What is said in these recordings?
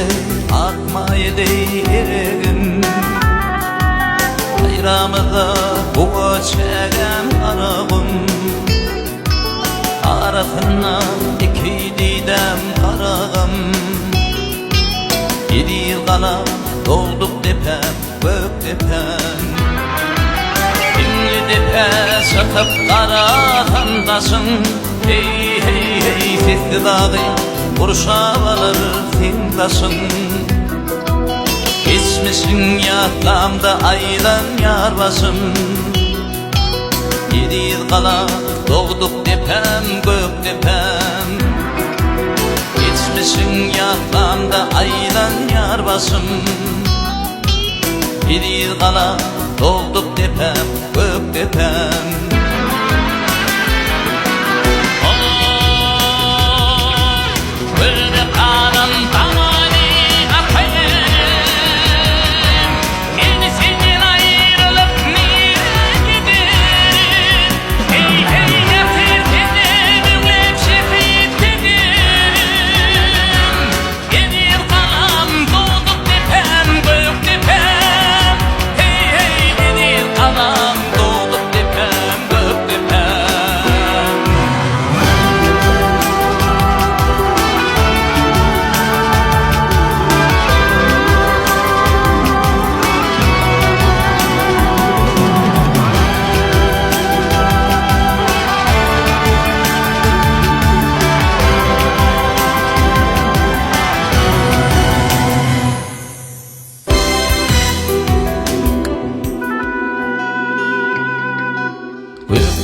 Sene akmaydı eregim Bayramıda buğa çeğen arabım Arasından iki didem karağım Bir yıl kala doğduk depem, gök depem Kimli depe satıp karatandasın Hey hey hey sesli dağı Kurşavalar sindasın Geçmişin yatlamda aylan yarbasın 7 yıl kala doğduk depem, gök depem Geçmişin yatlamda aylan yarbasın 7 yıl kala doğduk depem, gök depem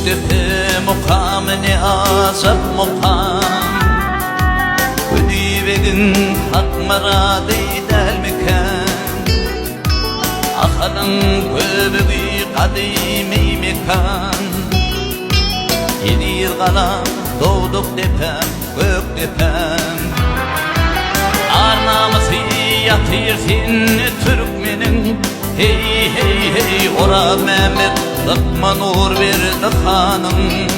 Göktepe mukamını azap mukam Ödübegin hak maradı delmeken Akadın göbeği kadimi mekan 7 yıl kala doğduk depem, gök depem Arnamızı yatırsın Türkmenin Hey hey hey ora Mehmet Lıkma nur verdi hanım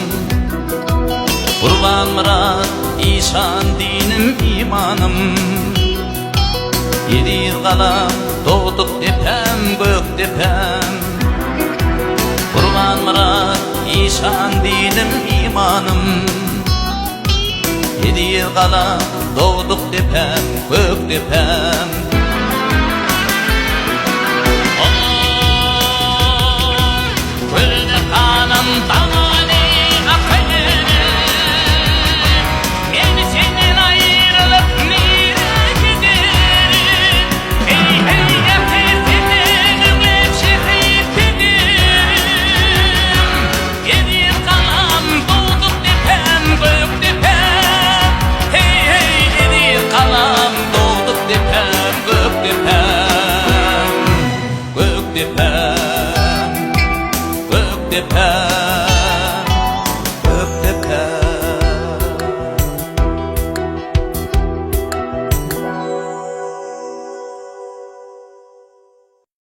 Kurban Murat İsan dinim imanım 7 yıl kala doğduk depem, gök depem Kurban Murat İsan dinim imanım 7 yıl kala doğduk depem, gök depem Depem, gök depem